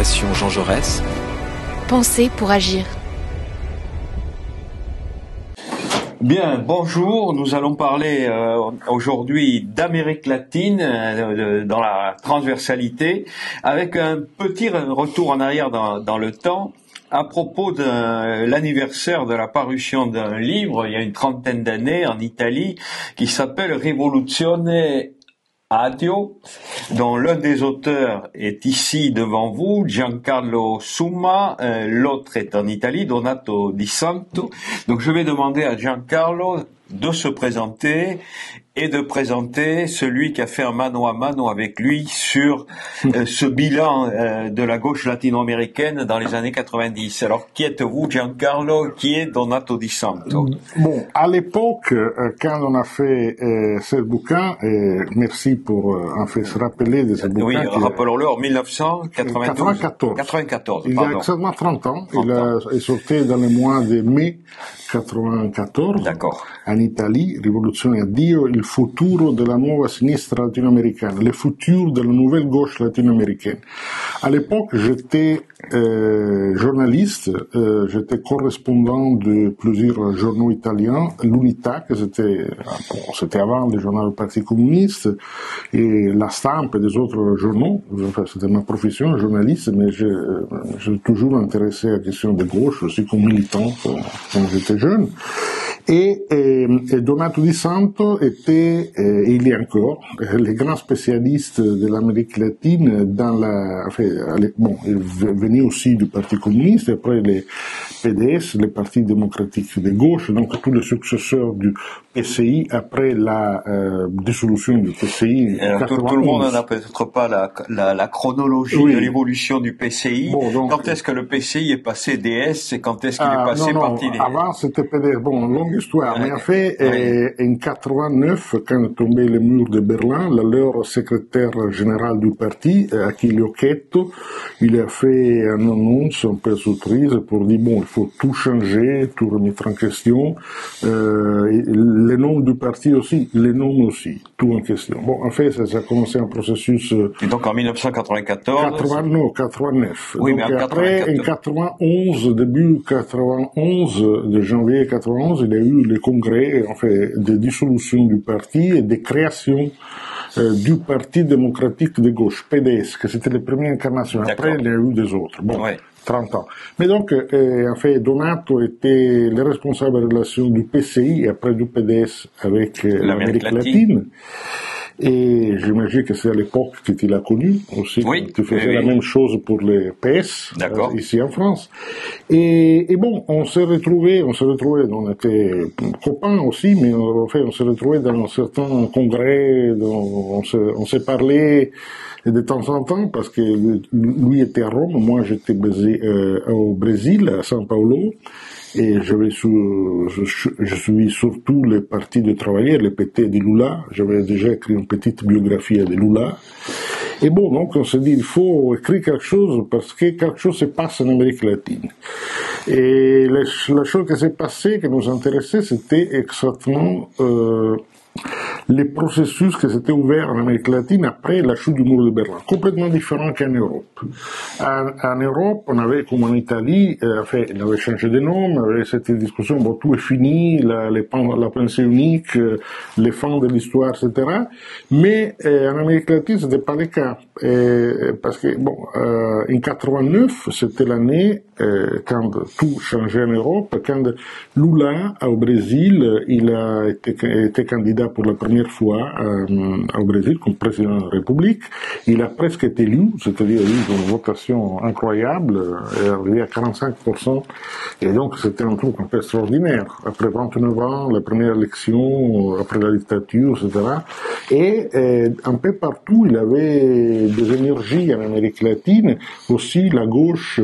Fondation Jean Jaurès. Penser pour agir. Bien, bonjour. Nous allons parler aujourd'hui d'Amérique latine dans la transversalité, avec un petit retour en arrière dans le temps à propos de l'anniversaire de la parution d'un livre il y a une trentaine d'années en Italie qui s'appelle Rivoluzione Adio, dont l'un des auteurs est ici devant vous, Giancarlo Summa, l'autre est en Italie, Donato Di Santo. Donc je vais demander à Giancarlo de se présenter et de présenter celui qui a fait un mano à mano avec lui sur ce bilan de la gauche latino-américaine dans les années 90. Alors, qui êtes-vous, Giancarlo? Qui est Donato Di Santo? Bon, à l'époque, quand on a fait ce bouquin, merci pour en fait se rappeler de ce bouquin. Oui, rappelons-le, en 1994. 94, il y a exactement 30 ans. Il est sorti dans le mois de mai 94. D'accord. En Italie, Rivoluzione a Dio, il futuro della nuova sinistra latino-américaine, le futur de la nouvelle gauche latino-américaine. À l'époque, j'étais journaliste, j'étais correspondant de plusieurs journaux italiens, l'Unità, que c'était avant le journal du Parti communiste, et La Stampa et des autres journaux. Enfin, c'était ma profession, journaliste, mais j'ai toujours intéressé à la question de gauche, aussi comme militant quand j'étais jeune. Et Donato Di Santo était, il est encore, le grand spécialiste de l'Amérique latine il venait aussi du Parti communiste, après les PDS, les partis démocratiques de gauche, donc tous les successeurs du PCI après la dissolution du PCI. Tout le monde n'a peut-être pas la chronologie de l'évolution du PCI. Bon, quand est-ce que le PCI est passé DS et quand est-ce qu'il est passé Parti DS? Avant c'était PDS. Bon, longue histoire. Mais en fait, en 89, quand est tombé le mur de Berlin, leur secrétaire général du parti, Achille Occhetto, il a fait une annonce un peu surprise pour dire bon, il faut tout changer, tout remettre en question. Le nom du parti aussi, les noms aussi, tout en question. Bon, en fait, ça a commencé un processus. Et donc en 1994. 89. Oui, donc mais après, en 91, début 91, de janvier 91, il y a eu le congrès, en fait, de dissolution du parti et de création du Parti démocratique de gauche, PDS, que c'était le premier incarnation. Après, il y a eu des autres. Bon. 30 ans. Mais donc, en fait, Donato était le responsable de relations du PCI et après du PDS avec l'Amérique latine. Et j'imagine que c'est à l'époque que tu l'as connu aussi. Oui. Tu faisais la même chose pour les PS, ici en France. Et bon, on s'est retrouvés, on était copains aussi, mais en fait, on s'est retrouvés dans certains congrès, on s'est parlé de temps en temps, parce que lui était à Rome, moi j'étais basé au Brésil, à São Paulo, et je suis surtout le parti de travailleurs, le PT de Lula. J'avais déjà écrit une petite biographie de Lula. Et bon, donc on s'est dit, il faut écrire quelque chose parce que quelque chose se passe en Amérique latine. Et la chose qui s'est passée, qui nous intéressait, c'était exactement les processus qui s'étaient ouverts en Amérique latine après la chute du mur de Berlin, complètement différent qu'en Europe. En Europe, on avait, comme en Italie, on avait changé de nom, on avait cette discussion, bon, tout est fini, la pensée unique, les fins de l'histoire, etc. Mais en Amérique latine, c'était pas le cas, parce que bon, en 89, c'était l'année quand tout changeait en Europe, quand Lula au Brésil, il a été candidat pour la première fois au Brésil comme président de la République. Il a presque été élu, c'est-à-dire eu une votation incroyable, arrivé à 45%. Et donc c'était un truc un peu extraordinaire. Après 29 ans, la première élection, après la dictature, etc. Et un peu partout, il avait des énergies en Amérique latine. Aussi, la gauche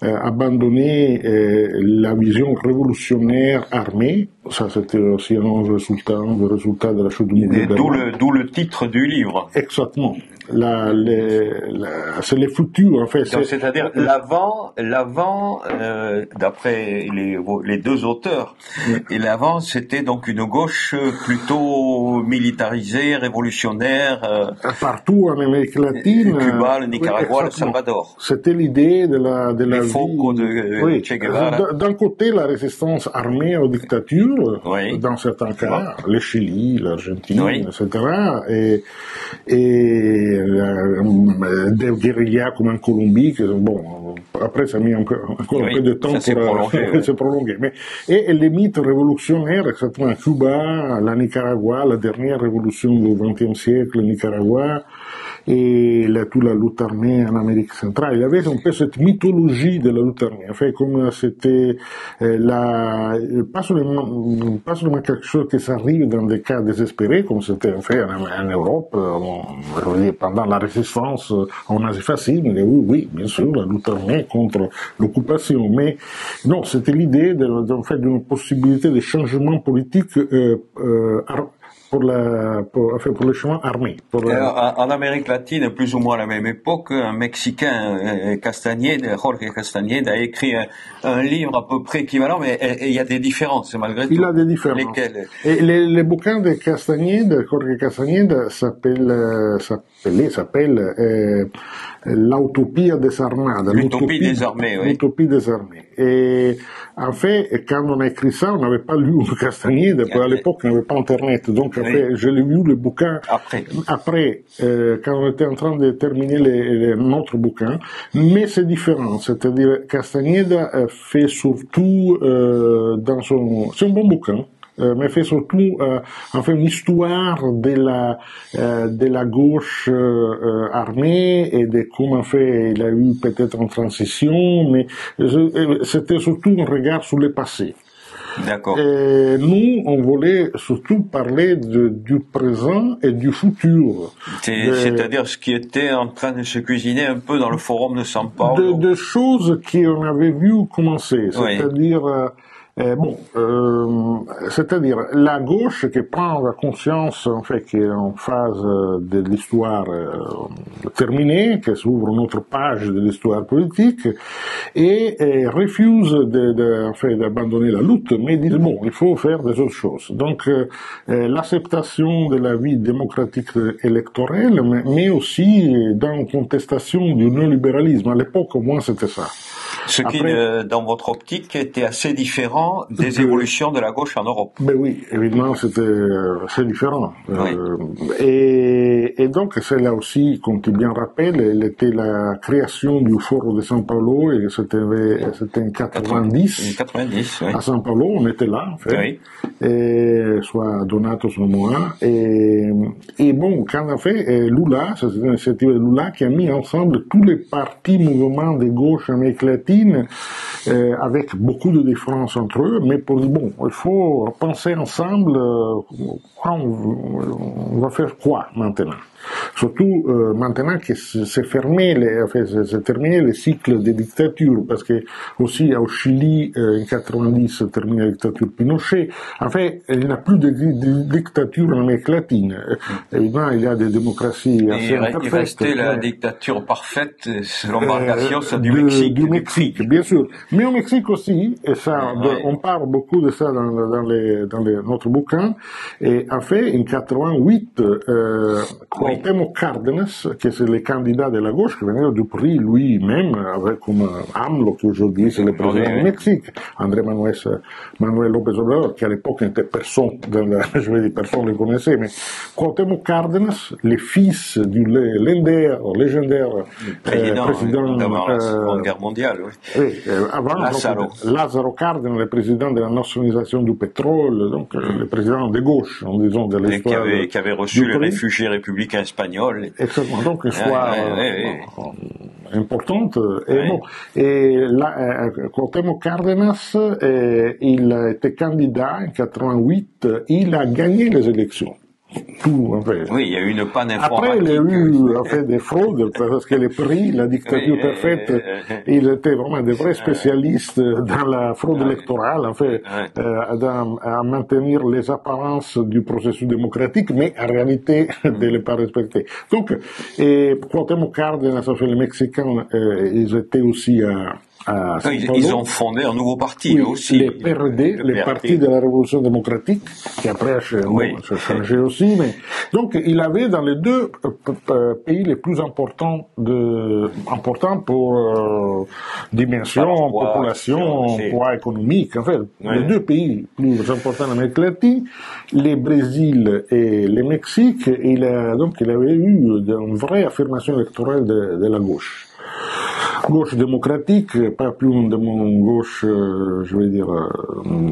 abandonné la vision révolutionnaire armée ça c'était aussi un résultat de la chute du mur de Berlin. D'où le titre du livre. Exactement. C'est les futurs, en fait. C'est-à-dire l'avant, d'après les deux auteurs, et l'avant, c'était donc une gauche plutôt militarisée, révolutionnaire. Partout en Amérique latine. Cuba, le Nicaragua, le Salvador. C'était l'idée de la les focos de Che Guevara. D'un côté, la résistance armée aux dictatures, dans certains cas, le Chili, l'Argentine, etc. Et des guérillas comme en Colombie, après ça a mis encore un peu de temps pour se prolonger. Et les mythes révolutionnaires, exactement, Cuba, la Nicaragua, la dernière révolution du XXe siècle, Nicaragua, et toute la lutte armée en Amérique centrale. Il y avait un peu cette mythologie de la lutte armée. En fait, comme c'était pas seulement quelque chose qui s'arrive dans des cas désespérés, comme c'était fait en Europe, pendant la résistance au nazifascisme. Oui, bien sûr, la lutte armée contre l'occupation. Mais non, c'était l'idée d'une possibilité de changement politique pour le chemin armé. En Amérique latine, plus ou moins à la même époque, un Mexicain, Jorge Castañeda, a écrit un livre à peu près équivalent, mais il y a des différences malgré tout. Il a des différences. Lesquelles? Et les bouquins de Jorge Castañeda s'appelle L'Utopia desarmada. L'Utopie des armées, oui. L'Utopie des armées. Et en fait, quand on a écrit ça, on n'avait pas lu Castañeda, à l'époque, on n'avait pas Internet. Donc, après, je l'ai lu le bouquin après quand on était en train de terminer notre bouquin. Mais c'est différent. C'est-à-dire, Castañeda fait surtout c'est un bon bouquin. Mais fait surtout une histoire de la gauche armée et de comment il a eu peut-être une transition, mais c'était surtout un regard sur le passé. D'accord. Et nous, on voulait surtout parler du présent et du futur. C'est-à-dire ce qui était en train de se cuisiner un peu dans le forum de São Paulo. De choses qu'on avait vu commencer, c'est-à-dire c'est-à-dire la gauche qui prend la conscience en fait qui est en phase de l'histoire terminée, qui s'ouvre une autre page de l'histoire politique et refuse d'abandonner la lutte, mais dit il faut faire des autres choses. Donc l'acceptation de la vie démocratique électorale, mais aussi dans une contestation du néolibéralisme. À l'époque, au moins, c'était ça. Ce qui, dans votre optique, était assez différent des évolutions de la gauche en Europe. Ben oui, évidemment, c'est différent. Et donc, c'est là aussi, comme tu bien rappelles, elle était la création du Foro de São Paulo, et c'était en 90. 90, oui. À São Paulo, on était là, en fait. Oui. Et, soit Donato, soit moi. Et bon, quand on a fait Lula, c'est une initiative de Lula qui a mis ensemble tous les partis mouvements de gauche en Amérique latine, avec beaucoup de différences entre eux, mais il faut penser ensemble, on va faire quoi maintenant? Surtout maintenant que c'est terminé le cycle des dictatures, parce que aussi au Chili, en 90, c'est terminé la dictature Pinochet. En fait, il n'y a plus de dictature en Amérique latine. Évidemment, il y a des démocraties assez imparfaites. Il restait la dictature parfaite, selon Vargasio, c'est du Mexique. Du Mexique, bien sûr. Mais au Mexique aussi, et ça, on parle beaucoup de ça dans notre bouquin, et en fait, en 88, Cuauhtémoc Cárdenas, qui est le candidat de la gauche, qui venait du prix lui-même, avec comme AMLO, qui aujourd'hui c'est le président du Mexique, André Manuel López Obrador, qui à l'époque n'était personne, personne ne le connaissait, mais Cuauhtémoc Cárdenas, le fils du légendaire président d'avant la Seconde Guerre mondiale, avant Lázaro Cárdenas, le président de la nationalisation du pétrole, donc le président de gauche, disons, de l'histoire. Qui avait reçu les réfugiés républicains espagnols. Exactement, donc une histoire importante. Et là, Cuauhtémoc Cárdenas, il a été candidat en 88, il a gagné les élections. tout, en fait. Oui, il y a eu une panne informatique. Après, il y a eu, en fait, des fraudes, parce que les prix, la dictature parfaite, ils étaient vraiment des vrais spécialistes dans la fraude électorale, en fait, à maintenir les apparences du processus démocratique, mais en réalité, de ne les pas respecter. Donc, Cuauhtémoc Cárdenas, en fait, les Mexicains, ils étaient aussi ils ont fondé un nouveau parti aussi. Les PRD, les partis de la Révolution démocratique, qui après a changé aussi. Mais donc il avait dans les deux pays les plus importants pour dimension, population, poids économique. En fait, les deux pays plus importants en Amérique latine, les Brésil et le Mexique. Donc il avait eu une vraie affirmation électorale de la gauche. Gauche démocratique, pas plus de mon gauche, je vais dire,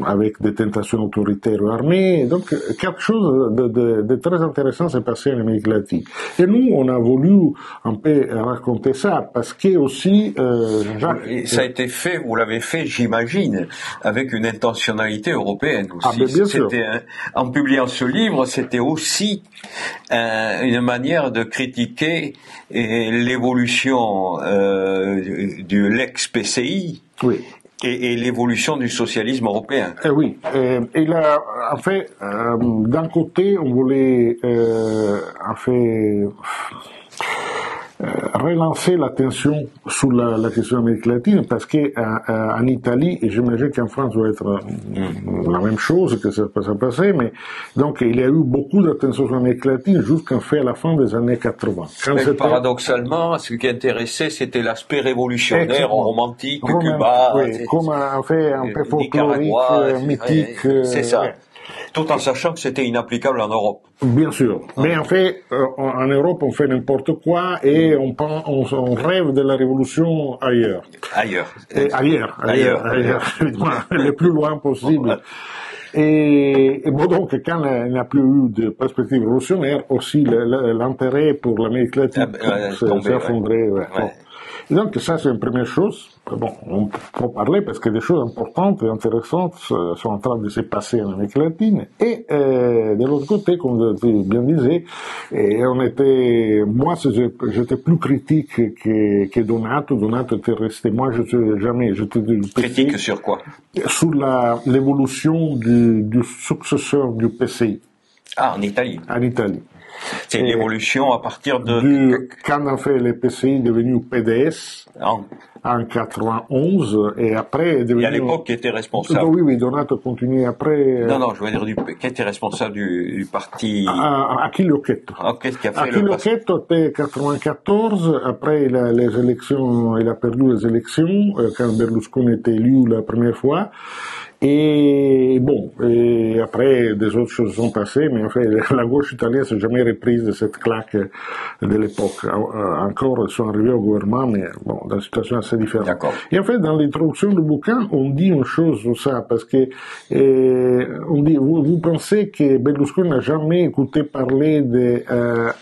avec des tentations autoritaires ou armées. Donc, quelque chose de très intéressant s'est passé en Amérique latine. Et nous, on a voulu un peu raconter ça, parce que aussi, Jacques... Ça a été fait, vous l'avez fait, j'imagine, avec une intentionnalité européenne aussi. Ah, ben bien sûr. En publiant ce livre, c'était aussi une manière de critiquer l'évolution de l'ex-PCI et l'évolution du socialisme européen. Oui. Et là, en fait, d'un côté, on voulait relancer l'attention sur la question d'Amérique latine, parce que en Italie, et j'imagine qu'en France va être la même chose que ça s'est passé, mais donc il y a eu beaucoup d'attention sur l'Amérique latine jusqu'en fait à la fin des années 80. Mais paradoxalement, ce qui intéressait, c'était l'aspect révolutionnaire, romantique, Cuba, comme en fait un peu folklorique, mythique. C'est ça. Tout en sachant que c'était inapplicable en Europe. Bien sûr. Mais en fait, en Europe, on fait n'importe quoi et on rêve de la révolution ailleurs. Ailleurs, le plus loin possible. Et bon, donc, quand il n'y a plus eu de perspective révolutionnaire, aussi l'intérêt pour l'Amérique latine s'est effondré. Et donc, ça, c'est une première chose. Bon, on peut parler parce que des choses importantes et intéressantes sont en train de se passer en Amérique latine. Et de l'autre côté, comme tu bien disais, moi, j'étais plus critique que Donato. Donato était resté. Moi, j'étais critique sur quoi? Sur l'évolution du successeur du PCI. Ah, en Italie. En Italie. C'est l'évolution à partir de... Quand en fait le PCI est devenu PDS en 91 et après est devenu... Et à l'époque qui était responsable. Oui, Donato continuait après... Non, je veux dire qui était responsable du parti... Achille Occhetto. Achille Occhetto était 94, après il a perdu les élections quand Berlusconi était élu la première fois. Et bon, et après des autres choses sont passées, mais en fait la gauche italienne s'est jamais reprise de cette claque de l'époque. Encore, ils sont arrivés au gouvernement, mais bon, dans une situation assez différente. D'accord. Et en fait, dans l'introduction du bouquin, on dit une chose sur ça, parce que on dit, vous pensez que Berlusconi n'a jamais écouté parler de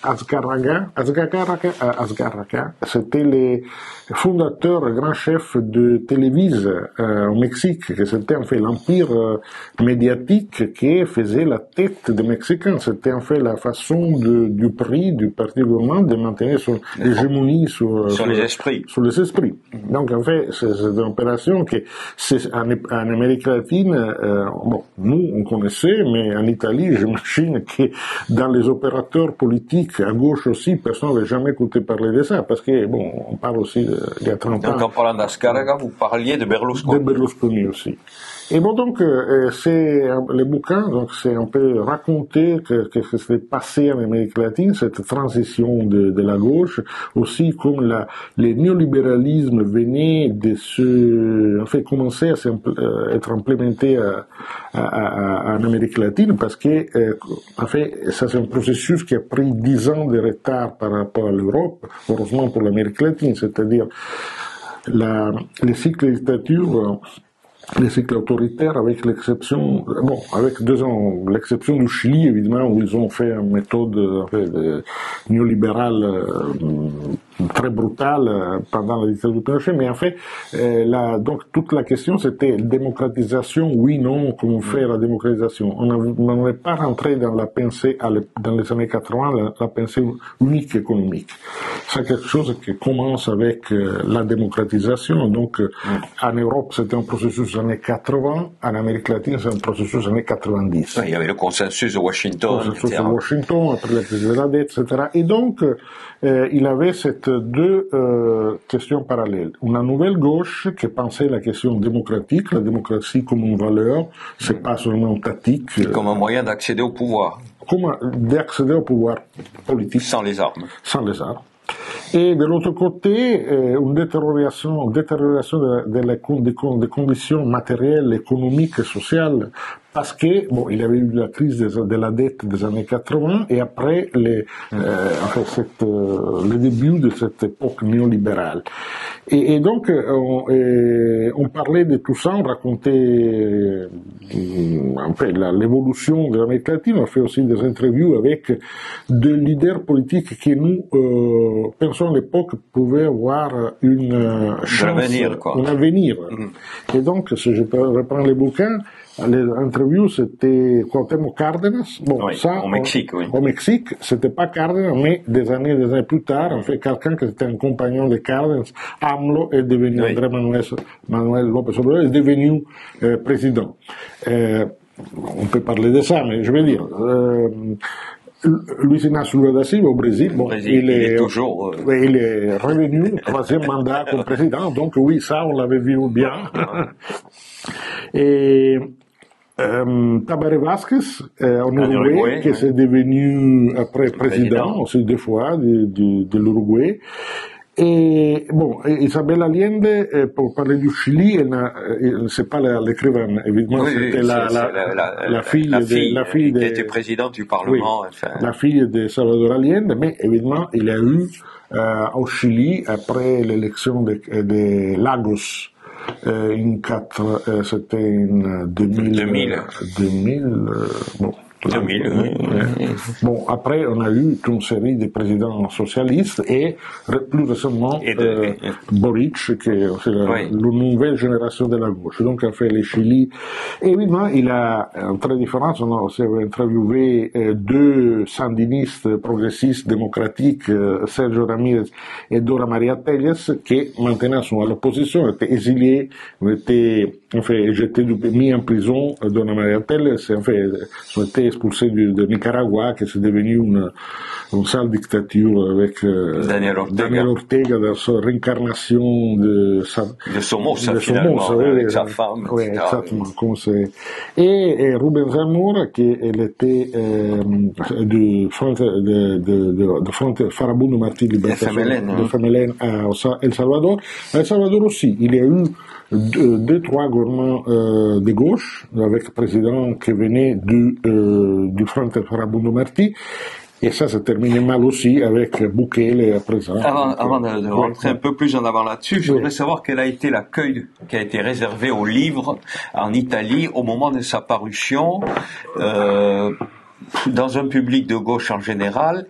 Azcárraga, c'était le fondateur, grand chef de Televisa au Mexique, que c'était en fait l'empire médiatique qui faisait la tête des Mexicains. C'était en fait la façon du prix du parti gouvernement de maintenir son hégémonie sur les esprits. Sur les esprits. Donc en fait, c'est une opération que en Amérique latine, nous on connaissait, mais en Italie, j'imagine que dans les opérateurs politiques à gauche aussi, personne n'avait jamais écouté parler de ça, parce que bon, on parle aussi il y a 30 ans. Donc en parlant d'Azcárraga, vous parliez de Berlusconi. De Berlusconi aussi. Et bon, donc, le bouquin, donc, c'est un peu raconter que s'est passé en Amérique latine, cette transition de la gauche, aussi comme le néolibéralisme venait commencer à être implémenté en Amérique latine, parce que, en fait, ça c'est un processus qui a pris 10 ans de retard par rapport à l'Europe, heureusement pour l'Amérique latine, c'est-à-dire les cycles de dictature, les cycles autoritaires, avec l'exception du Chili, évidemment, où ils ont fait une méthode néolibérale très brutal pendant la dictature de Pinochet, mais en fait, donc toute la question c'était démocratisation, oui, non, comment faire la démocratisation. On n'avait pas rentré dans la pensée, dans les années 80, la pensée unique économique. C'est quelque chose qui commence avec la démocratisation, donc en Europe c'était un processus des années 80, en Amérique latine c'est un processus des années 90. Il y avait le consensus de Washington, après la crise de la dette, etc. Et donc, il avait ces deux questions parallèles. Une nouvelle gauche qui pensait la question démocratique, la démocratie comme une valeur, c'est pas seulement tactique. Comme un moyen d'accéder au pouvoir. Comme d'accéder au pouvoir politique. Sans les armes. Sans les armes. Et de l'autre côté, une détérioration des conditions matérielles, économiques et sociales, parce que, bon, il y avait eu la crise de la dette des années 80, et après le début de cette époque néolibérale. Et donc, on parlait de tout ça, on racontait un peu l'évolution de l'Amérique latine, on fait aussi des interviews avec des leaders politiques qui nous, pensons à l'époque, pouvaient avoir une chance, un avenir. Et donc, si je reprends les bouquins, les interviews, c'était Cuauhtémoc Cárdenas. Bon, oui, ça, au Mexique, oui. Au Mexique, c'était pas Cárdenas, mais des années plus tard, en fait, quelqu'un qui était un compagnon de Cárdenas, AMLO, est devenu, Andrés Manuel López Obrador, est devenu président. On peut parler de ça, mais je veux dire, Luis Inácio Lula da Silva au Brésil, bon, il est toujours. Il est revenu, troisième mandat comme président, donc oui, ça, on l'avait vu bien. Et Tabaré Vázquez, en Uruguay, qui est devenu après président aussi deux fois de l'Uruguay. Et bon, Isabel Allende, pour parler du Chili, c'est pas l'écrivaine, évidemment, c'était la fille qui était présidente du Parlement. Oui, enfin. La fille de Salvador Allende, mais évidemment, il y a eu au Chili, après l'élection de Lagos, c'était en 2000. Bon. 2000, oui. Bon, après, on a eu toute une série de présidents socialistes et plus récemment, Boric, qui est la nouvelle génération de la gauche. Donc, a fait le Chili. Et évidemment, il a, en très différence, on a aussi interviewé deux sandinistes progressistes démocratiques, Sergio Ramirez et Dora Maria Telles, qui maintenant sont à l'opposition, étaient exilés, étaient mis en prison. Dora Maria Telles, ont été expulsés de Nicaragua, qui est devenu une sale dictature avec Daniel Ortega, dans sa réincarnation de Somoza, finalement, avec sa femme. Oui, exactement. Comme c'est. Et Rubén Zamora, qui elle était du Front Farabundo Martí Libertación de FMLN à El Salvador. À El Salvador aussi, il y a eu deux, trois gouvernements de gauche, avec le président qui venait du Front Farabundo Martí. Et ça se terminait mal aussi avec Bukele à présent. Avant de rentrer un peu plus en avant là-dessus, je voudrais savoir quel a été l'accueil qui a été réservé au livre en Italie au moment de sa parution, dans un public de gauche en général,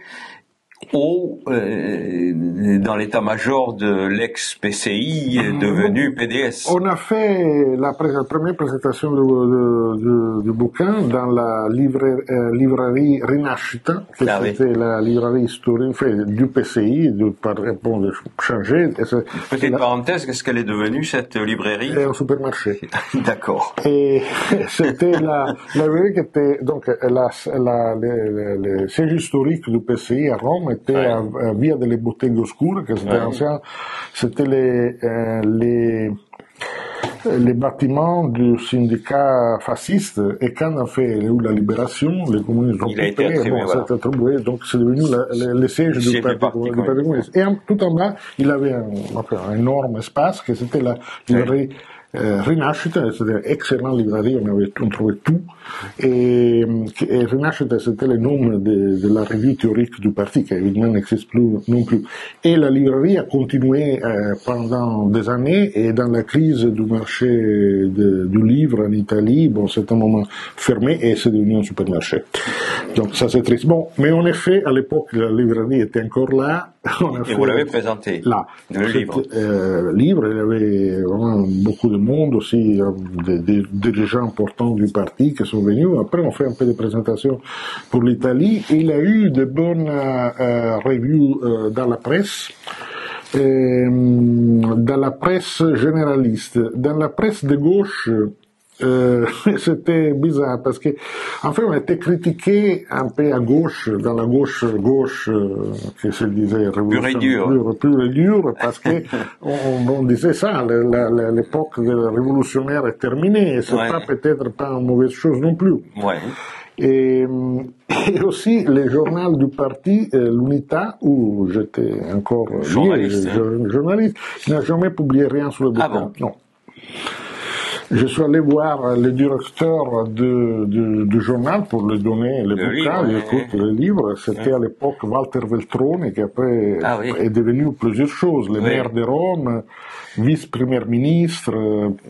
ou dans l'état-major de l'ex-PCI devenu PDS. On a fait la première présentation du bouquin dans la librairie Rinascita, qui était la librairie historique du PCI, de changer. Petite parenthèse, qu'est-ce qu'elle est devenue, cette librairie? Un supermarché. D'accord. Et c'était la librairie qui était, donc, le siège historique du PCI à Rome était à Via delle Botteghe Oscure, que c'était ancien, c'était les bâtiments du syndicat fasciste, et quand on a fait la libération, les communistes ont attribué, donc c'est devenu le siège du Parti communiste. Et tout en bas, il avait un énorme espace, que c'était la librairie Rinascita, c'était une excellente librairie, on trouvait tout. Et Rinascita, c'était le nom de la revue théorique du parti, qui évidemment n'existe plus non plus. Et la librairie a continué pendant des années, et dans la crise du marché du livre en Italie, bon, c'est un moment fermé et c'est devenu un supermarché. Donc ça c'est triste. Bon, mais en effet, à l'époque, la librairie était encore là. Et vous l'avez présenté là. Le livre. Livre, il y avait vraiment beaucoup de monde aussi, des dirigeants importants du parti qui sont venus. Après, on fait un peu de présentation pour l'Italie. Il a eu de bonnes reviews dans la presse. Dans la presse généraliste, dans la presse de gauche, c'était bizarre parce que, en fait, on était critiqué un peu à gauche, dans la gauche, qui se disait révolution pure et dure, parce que on disait ça, l'époque révolutionnaire est terminée, et c'est peut-être pas une mauvaise chose non plus. Ouais. Et aussi les journaux du parti, l'Unità, où j'étais encore journaliste, il n'a jamais publié rien sur le bouquin. Ah bon? Non. Je suis allé voir le directeur du journal pour lui donner le bouquin, le livre. C'était à l'époque Walter Veltroni, qui après est devenu plusieurs choses. Le maire de Rome, vice-premier ministre,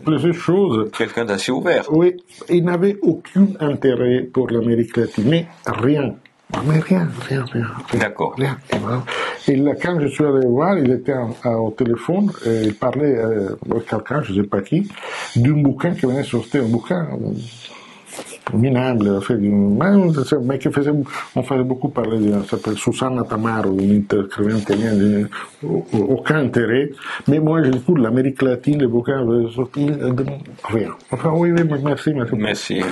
plusieurs choses. Quelqu'un d'assez ouvert. Oui, il n'avait aucun intérêt pour l'Amérique latine, mais rien. Mais rien. D'accord. Rien. Et là, quand je suis allé voir, il était au téléphone, et il parlait avec quelqu'un, je ne sais pas qui, d'un bouquin qui venait sortir, un bouquin minable, mais qui faisait, on faisait beaucoup parler de, ça s'appelle Susanna Tamaro, une écrivaine italienne, aucun intérêt, mais moi, je dis, l'Amérique latine, le bouquin avait sorti, rien. Enfin, oui, merci. Merci.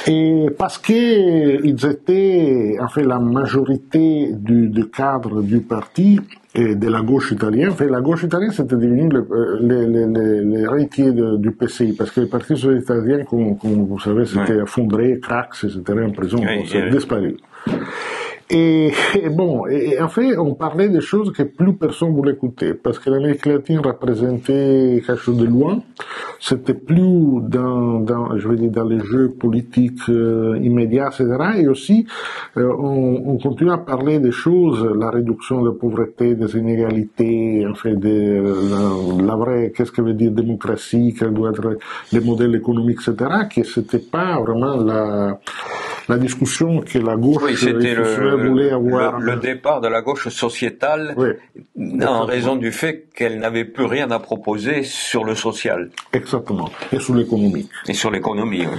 Et parce que ils étaient, en fait, la majorité du cadre du parti et de la gauche italienne, en fait, la gauche italienne c'était devenu l'héritier du PCI, parce que le parti socialiste italien, comme vous savez, s'était effondré, Crax, c'était en prison, ça a disparu. Et bon, en fait, on parlait des choses que plus personne voulait écouter, parce que l'Amérique latine représentait quelque chose de loin. C'était plus dans les jeux politiques immédiats, etc. Et aussi, on continue à parler des choses, la réduction de la pauvreté, des inégalités, en fait, la vraie, qu'est-ce que veut dire démocratie, quel doit être le modèle économique, etc. Que c'était pas vraiment la discussion que la gauche voulait avoir. Le départ de la gauche sociétale, en raison du fait qu'elle n'avait plus rien à proposer sur le social. Exactement. Et sur l'économie. Oui.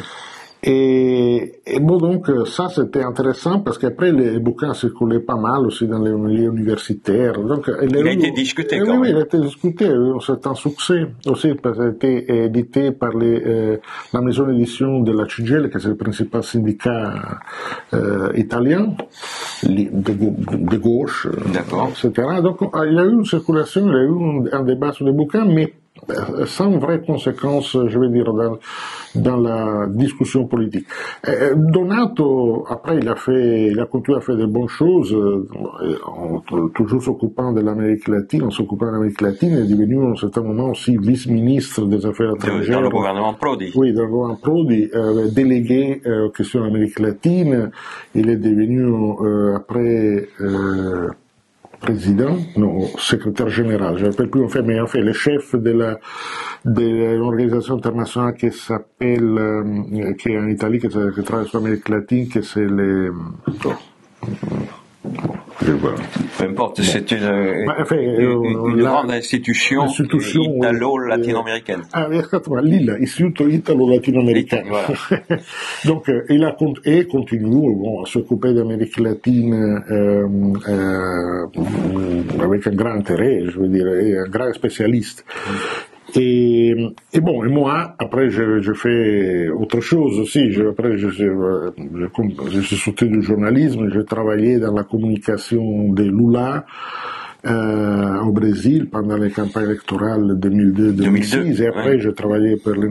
Et bon, donc, ça, c'était intéressant parce qu'après, les bouquins circulaient pas mal aussi dans les milieux universitaires. Donc, il a été discuté quand même. Oui, il a été discuté. C'est un succès aussi parce qu'il a été édité par la maison d'édition de la CGIL, qui est le principal syndicat italien, de gauche, etc. Donc, il y a eu une circulation, il y a eu un débat sur les bouquins, mais sans vraies conséquences, je veux dire, dans la discussion politique. Donato, après, il a continué à faire de bonnes choses, toujours s'occupant de l'Amérique latine, il est devenu, à un certain moment, aussi vice-ministre des Affaires étrangères. Dans le gouvernement Prodi. Oui, dans le gouvernement Prodi, délégué aux questions d'Amérique latine. Il est devenu, après, secrétaire général, je ne rappelle plus mais en fait, le chef de l'organisation internationale qui s'appelle, qui est en Italie, qui travaille sur l'Amérique latine, que c'est peu importe, c'est une grande institution italo-latino-américaine. Exactement, l'Istituto Italo-Latino-Américain. Voilà. Donc, il continue à s'occuper d'Amérique latine avec un grand intérêt, je veux dire, et un grand spécialiste. Et moi, après, je fais autre chose aussi. Après, je suis sorti du journalisme, j'ai travaillé dans la communication de Lula, au Brésil pendant les campagnes électorales 2002-2006 et après j'ai travaillé pour les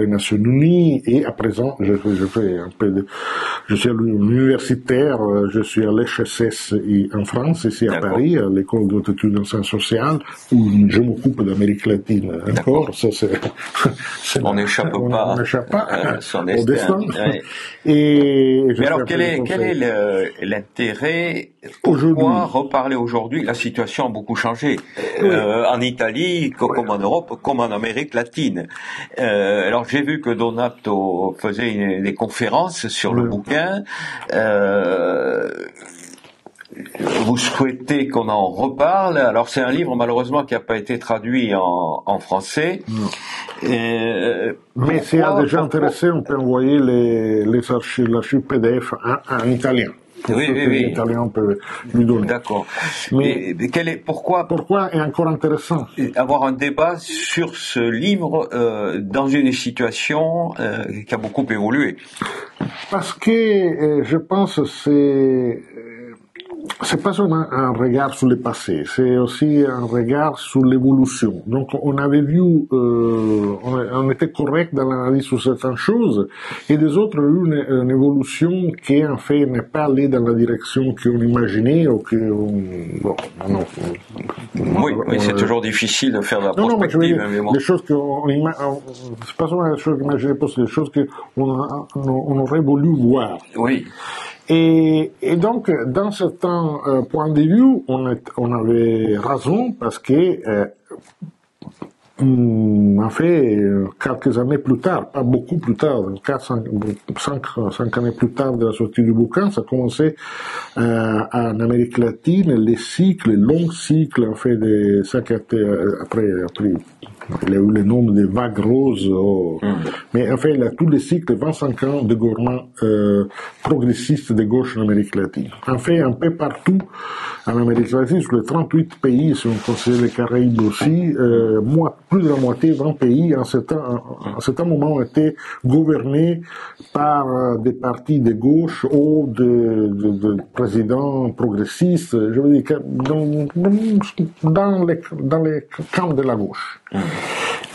Nations Unies et à présent je fais un peu je suis universitaire, je suis à l'HSS en France, ici à Paris, à l'école d'autres études en sciences sociales où je m'occupe d'Amérique latine encore, ça on n'échappe pas au destin. Mais alors quel est l'intérêt pourquoi reparler aujourd'hui? La situation a beaucoup changé. En Italie, comme en Europe, comme en Amérique latine. Alors j'ai vu que Donato faisait des conférences sur le bouquin. Vous souhaitez qu'on en reparle? Alors c'est un livre malheureusement qui n'a pas été traduit en français. Mais s'il y a des gens intéressés, on peut envoyer l'archive PDF en italien. Oui. L'italien peut lui donner. D'accord. Mais pourquoi est encore intéressant avoir un débat sur ce livre dans une situation qui a beaucoup évolué? Parce que je pense que c'est pas seulement un regard sur le passé, c'est aussi un regard sur l'évolution. Donc on avait vu, on était correct dans l'analyse sur certaines choses, et des autres ont eu une évolution qui en fait n'est pas allée dans la direction qu'on imaginait ou Oui, c'est toujours difficile de faire de la prospective. Non, les choses c'est pas seulement les choses qu'on imaginait, c'est des choses qu'on aurait voulu voir. Oui. Et donc, dans certains points de vue, on avait raison parce que, en fait, quelques années plus tard, pas beaucoup plus tard, 5 années plus tard de la sortie du bouquin, ça commençait en Amérique latine, les longs cycles, en fait, de ça qui a été après il y a eu le nom de vagues roses, mais en fait, il y a tous les cycles, 25 ans de gouvernement progressiste de gauche en Amérique latine. En fait, un peu partout en Amérique latine, sur les 38 pays, si on considère les Caraïbes aussi, plus de la moitié, 20 pays, en certain moment, ont été gouvernés par des partis de gauche ou de présidents progressistes, je veux dire, dans les camps de la gauche.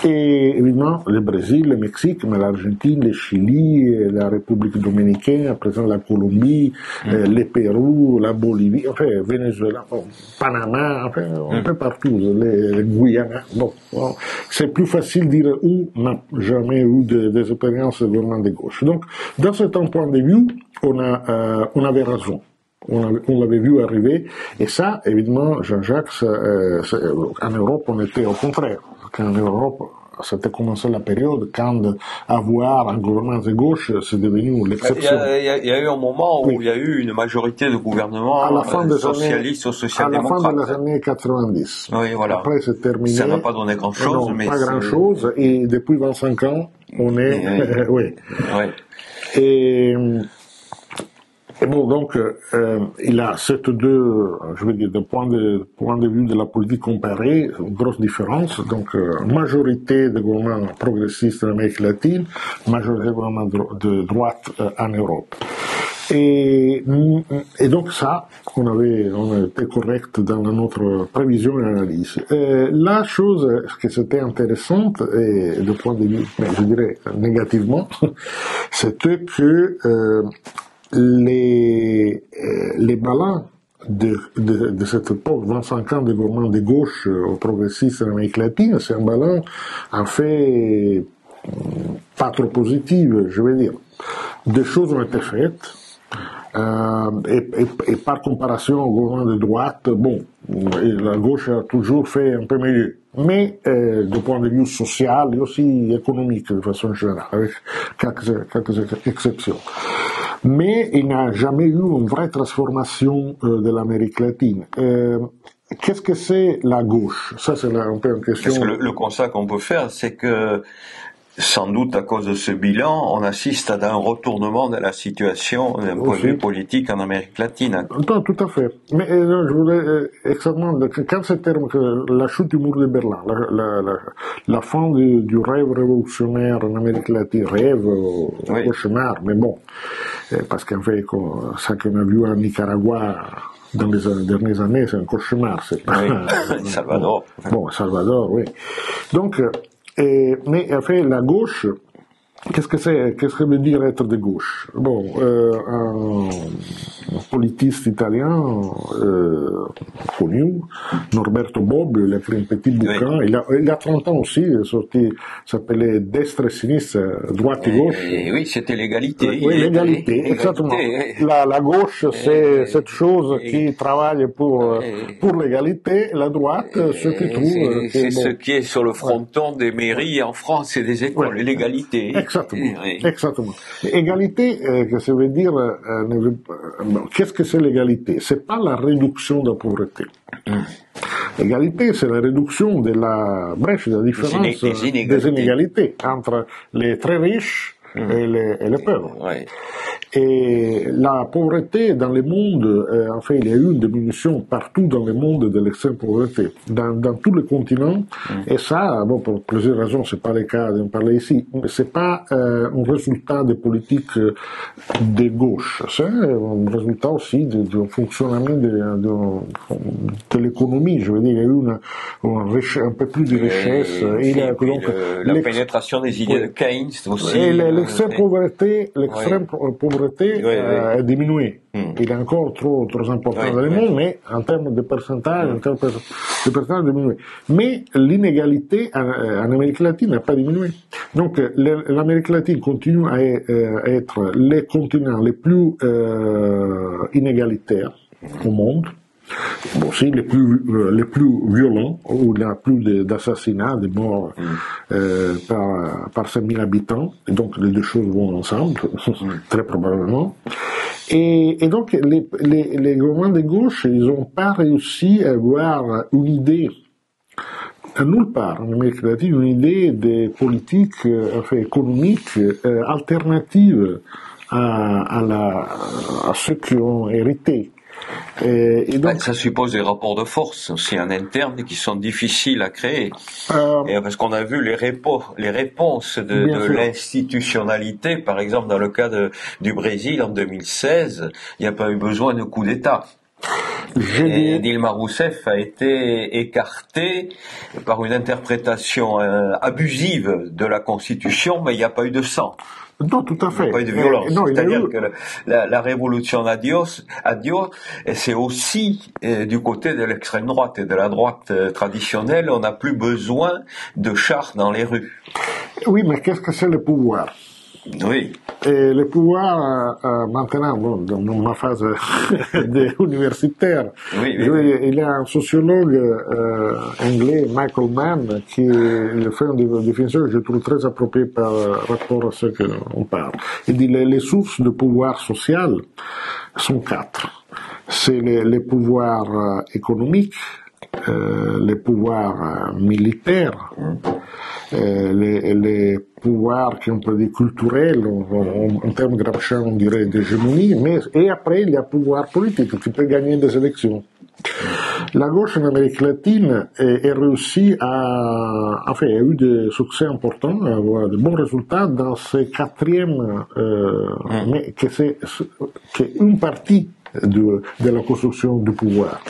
Et évidemment, le Brésil, le Mexique, mais l'Argentine, le Chili, la République dominicaine, à présent la Colombie, le Pérou, la Bolivie, enfin, Venezuela, Panama, enfin, un peu partout, le Guyana. Bon, c'est plus facile de dire où n'a jamais eu des expériences de gouvernement de gauche. Donc, dans certains points de vue, on avait raison. On l'avait vu arriver, et ça, évidemment, Jean-Jacques, en Europe, on était au contraire. En Europe, c'était commencé la période quand avoir un gouvernement de gauche, c'est devenu l'exception. Il y a eu un moment où il y a eu une majorité de gouvernements socialistes ou social-démocrates. À la fin des années 90. Oui, voilà. Après, c'est terminé. Ça n'a pas donné grand-chose. Non, pas grand-chose. Et depuis 25 ans, on est... oui. Et bon, donc, il a je veux dire, d'un point de vue de la politique comparée, une grosse différence. Donc, majorité de gouvernements progressistes en Amérique latine, majorité de gouvernements de droite en Europe. Et donc ça, on était correct dans notre prévision et analyse. La chose qui c'était intéressante, et de point de vue, je dirais négativement, c'était que les balans de cette époque, 25 ans de gouvernement de gauche aux progressistes en Amérique latine, c'est un balan en fait pas trop positif, je veux dire. Des choses ont été faites, et par comparaison au gouvernement de droite, bon, la gauche a toujours fait un peu mieux. Mais du point de vue social et aussi économique de façon générale, avec quelques exceptions. Mais il n'y a jamais eu une vraie transformation de l'Amérique latine. Qu'est-ce que c'est la gauche? Ça, c'est un peu une question. Parce que le constat qu'on peut faire, c'est que sans doute à cause de ce bilan, on assiste à un retournement de la situation d'un point de vue politique en Amérique latine. Non, tout à fait. Mais je voulais exactement, quand ce terme que la chute du mur de Berlin, la fin du rêve révolutionnaire en Amérique latine, rêve, cauchemar, mais bon, parce qu'en fait, ça qu'on a vu en Nicaragua dans les dernières années, c'est un cauchemar, c'est pas... Oui, Salvador. Bon, Salvador, oui. Donc, mais en fait, la gauche, qu'est-ce que veut dire être de gauche? Bon, un politiste italien connu, Norberto Bobbio, il a écrit un petit bouquin, il a 30 ans aussi, il est sorti, s'appelait Destra e Sinistra, droite et gauche. Oui, c'était l'égalité. Oui, l'égalité, exactement. La gauche, c'est cette chose qui travaille pour l'égalité, la droite, ce qui trouve... C'est ce qui est sur le fronton des mairies en France et des écoles, l'égalité. Exactement, exactement. Égalité, que ça veut dire... qu'est-ce que c'est l'égalité? C'est pas la réduction de la pauvreté. L'égalité, c'est la réduction de la brèche, de la différence des inégalités entre les très riches et les pauvres. Ouais. Et la pauvreté dans le monde, en fait, il y a eu une diminution partout dans le monde de l'extrême pauvreté, dans tous les continents. Et ça, bon, pour plusieurs raisons, c'est pas le cas d'en parler ici, mais c'est pas un résultat des politiques de gauche. C'est un résultat aussi du fonctionnement de l'économie. Je veux dire, il y a eu un peu plus de richesse. La pénétration des idées de Keynes aussi. Et l'extrême pauvreté, a diminué. Il est encore trop important dans le monde, mais en termes de pourcentage, a diminué. Mais l'inégalité en Amérique latine n'a pas diminué. Donc l'Amérique latine continue à être les continents les plus inégalitaires au monde. Aussi les plus violents, où il y a plus d'assassinats, de morts par 5 000 habitants, et donc les deux choses vont ensemble, très probablement. Et donc les gouvernements de gauche, ils n'ont pas réussi à avoir une idée, à nulle part en Amérique latine, une idée de politique économique alternative à ceux qui ont hérité. Et donc, ça suppose des rapports de force aussi en interne qui sont difficiles à créer. Parce qu'on a vu les réponses de l'institutionnalité, par exemple dans le cas du Brésil en 2016, il n'y a pas eu besoin de coup d'État. Dilma Rousseff a été écartée par une interprétation abusive de la Constitution, mais il n'y a pas eu de sang. Non, tout à fait. Il n'y a pas eu de violence. C'est-à-dire que la révolution adios, c'est aussi du côté de l'extrême droite et de la droite traditionnelle. On n'a plus besoin de chars dans les rues. Oui, mais qu'est-ce que c'est le pouvoir? Oui. Et le pouvoir, maintenant, dans ma phase universitaire, il y a un sociologue anglais, Michael Mann, qui fait une définition que je trouve très appropriée par rapport à ce qu'on parle. Il dit les sources de pouvoir social sont 4. C'est les pouvoirs économiques, les pouvoirs militaires, les pouvoirs qu'on peut dire culturels, en termes gramsciens on dirait d'hégémonie, et après il y a le pouvoir politique qui peut gagner des élections. La gauche en Amérique latine a réussi a eu des succès importants, à avoir de bons résultats dans ce quatrième, mais que c'est une partie de la construction du pouvoir.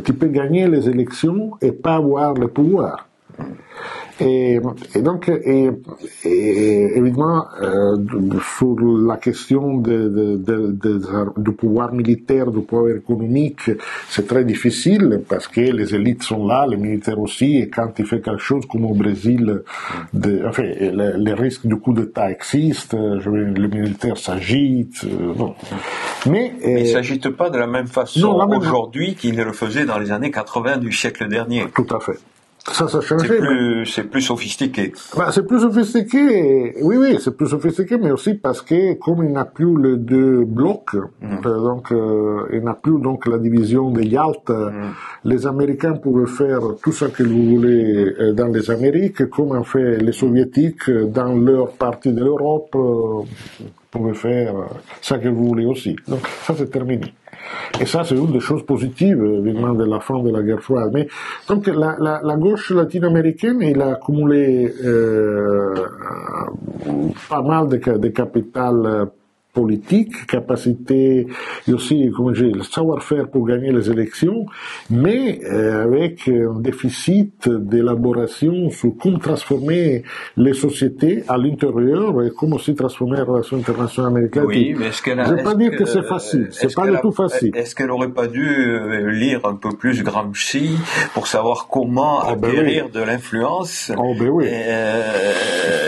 Tu peux gagner les élections et pas avoir le pouvoir. Et donc, évidemment, sur la question du pouvoir militaire, du pouvoir économique, c'est très difficile parce que les élites sont là, les militaires aussi, et quand il fait quelque chose comme au Brésil, les risques du coup d'État existent, les militaires s'agitent, non. Mais ils s'agitent pas de la même façon aujourd'hui qu'ils ne le faisaient dans les années 80 du siècle dernier. Tout à fait. Ça a changé. C'est plus sophistiqué. C'est plus sophistiqué, oui, c'est plus sophistiqué, mais aussi parce que, comme il n'y a plus les deux blocs, donc, il n'y a plus donc la division de Yalta, les Américains pouvaient faire tout ce qu'ils voulaient dans les Amériques, comme ont fait les Soviétiques dans leur partie de l'Europe, pouvaient faire ce qu'ils voulaient aussi. Donc, ça c'est terminé. Et ça, c'est une des choses positives, évidemment, de la fin de la guerre froide. Mais, donc, la gauche latino-américaine, il a accumulé pas mal de capital politique, capacité et aussi, comment dire, le savoir-faire pour gagner les élections, mais avec un déficit d'élaboration sur comment transformer les sociétés à l'intérieur et comment aussi transformer les relations internationales américaines. Oui, mais je ne vais pas dire que c'est facile, c'est pas du tout facile. Est-ce qu'elle n'aurait pas dû lire un peu plus Gramsci pour savoir comment acquérir de l'influence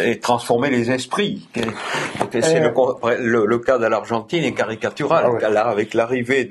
et transformer les esprits? C'est le cas de l'Argentine est caricatural. Là, avec l'arrivée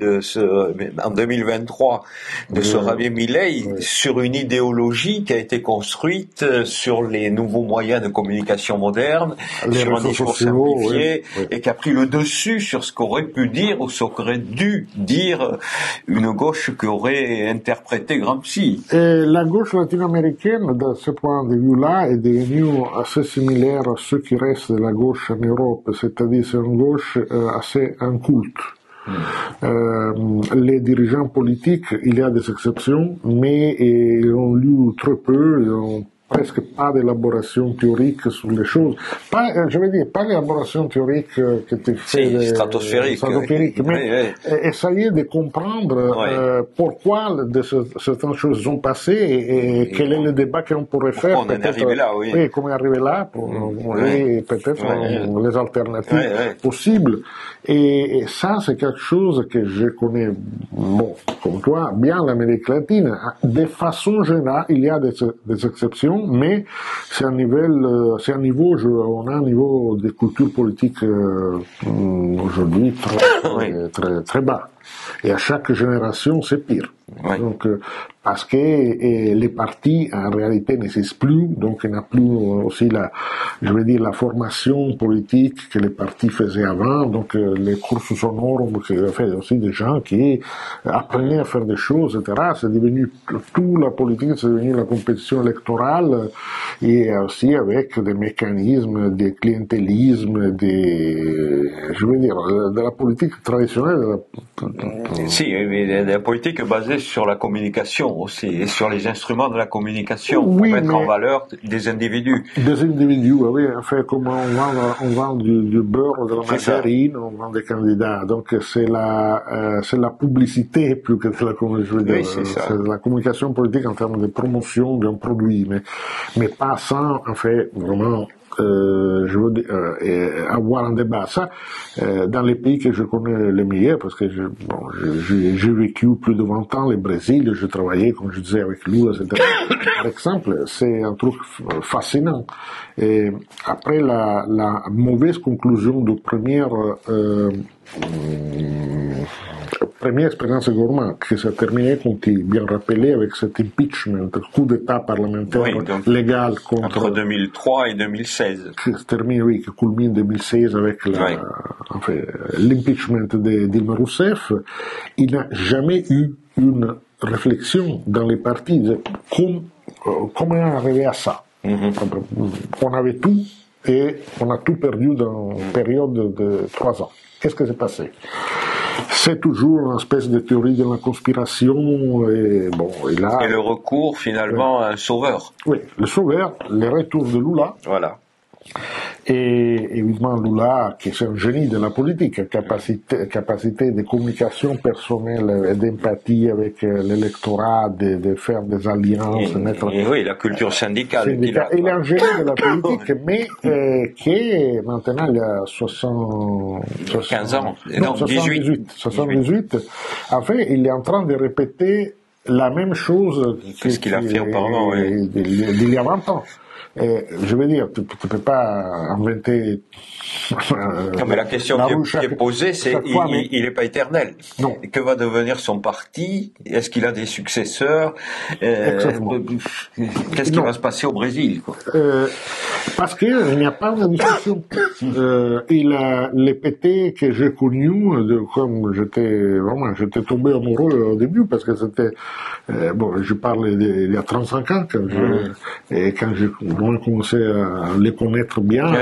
en 2023 de ce Javier Milei sur une idéologie qui a été construite sur les nouveaux moyens de communication modernes, sur un discours simplifié et qui a pris le dessus sur ce qu'aurait pu dire ou ce qu'aurait dû dire une gauche qui aurait interprété Gramsci. La gauche latino-américaine, de ce point de vue-là, est devenue assez similaire à ce qui reste de la gauche en Europe, c'est-à-dire c'est une gauche assez inculte. Les dirigeants politiques, il y a des exceptions, mais ils ont lu très peu, ils ont presque pas d'élaboration théorique sur les choses. Je veux dire, pas d'élaboration théorique qui était faite stratosphérique, mais essayer de comprendre pourquoi certaines choses sont passées et quel est le débat qu'on pourrait faire. On est arrivé là, oui, comment arriver là, et peut-être les alternatives possibles. Et ça, c'est quelque chose que je connais, comme toi, bien l'Amérique latine. De façon générale, il y a des exceptions, mais c'est un niveau, on a un niveau de culture politique aujourd'hui très bas. Et à chaque génération, c'est pire. Donc, parce que les partis, en réalité, n'existent plus, donc il n'y a plus aussi la formation politique que les partis faisaient avant, donc les courses sonores, fait aussi des gens qui apprenaient à faire des choses, etc. C'est devenu, toute la politique, c'est devenu la compétition électorale, et aussi avec des mécanismes de clientélisme, de la politique traditionnelle. Si, mais la politique basée sur la communication aussi, et sur les instruments de la communication, pour mettre en valeur des individus. Des individus, oui, en fait, comme on vend du beurre, de la margarine, on vend des candidats. Donc, c'est la publicité plus que de la communication. C'est la communication politique en termes de promotion d'un produit, mais pas sans, en fait, vraiment, je veux dire, avoir un débat. Ça, dans les pays que je connais le mieux, parce que j'ai vécu plus de 20 ans, le Brésil, je travaillais, comme je disais, avec Lula, etc. Par exemple, c'est un truc fascinant. Et après la mauvaise conclusion de première expérience de gouvernement, qui s'est terminée, comme tu bien rappelé, avec cet impeachment, coup d'État parlementaire légal entre 2003 et 2016. Qui se termine, qui culmine en 2016 avec l'impeachment de Dilma Rousseff. Il n'a jamais eu une réflexion dans les partis de comment on est arrivé à ça. On avait tout et on a tout perdu dans une période de 3 ans. Qu'est-ce qui s'est passé? C'est toujours une espèce de théorie de la conspiration et le recours finalement à un sauveur. Oui, le sauveur, le retour de Lula. Voilà. Et évidemment Lula, qui est un génie de la politique, capacité de communication personnelle et d'empathie avec l'électorat, de faire des alliances, oui, la culture syndicale. Il est un génie de la politique, mais qui maintenant il a 15 ans, non, 78. En fait, il est en train de répéter la même chose qu'il a fait auparavant, il y a 20 ans. Je veux dire, tu peux pas inventer. Non, mais la question qui est posée, c'est il n'est pas éternel. Non. Que va devenir son parti? Est-ce qu'il a des successeurs? Qu'est-ce qui va se passer au Brésil, quoi? Parce qu'il n'y a pas de discussion. Les PT que j'ai connus, comme j'étais tombé amoureux au début, parce que c'était, je parle il y a 35 ans, quand on a commencé à les connaître bien.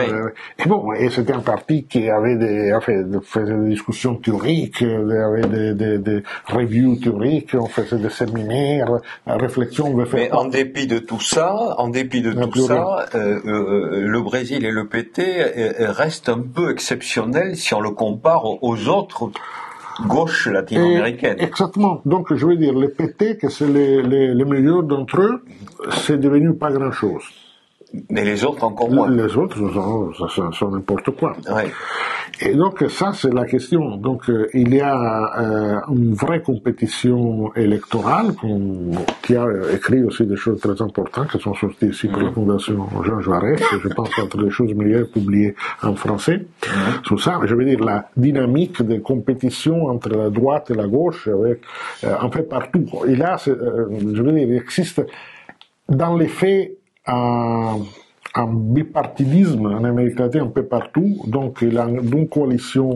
Et bon, et c'était un parti qui avait faisait des discussions théoriques, avait des reviews théoriques, on faisait des séminaires, réflexions. Mais en dépit de tout ça, le Brésil et le PT restent un peu exceptionnels si on le compare aux autres gauches latino-américaines. Exactement. Donc, je veux dire, le PT, que c'est les meilleurs d'entre eux, c'est devenu pas grand-chose. Mais les autres encore moins. Les autres sont n'importe quoi. Ouais. Et donc ça c'est la question. Donc il y a une vraie compétition électorale qui a écrit aussi des choses très importantes qui sont sorties ici par la Fondation Jean Jaurès. Je pense qu'entre les choses meilleures publiées en français sur ça. Je veux dire la dynamique de compétition entre la droite et la gauche avec en fait partout. Et là, je veux dire, il existe dans les faits un bipartidisme en Amérique latine un peu partout, donc il y a une coalition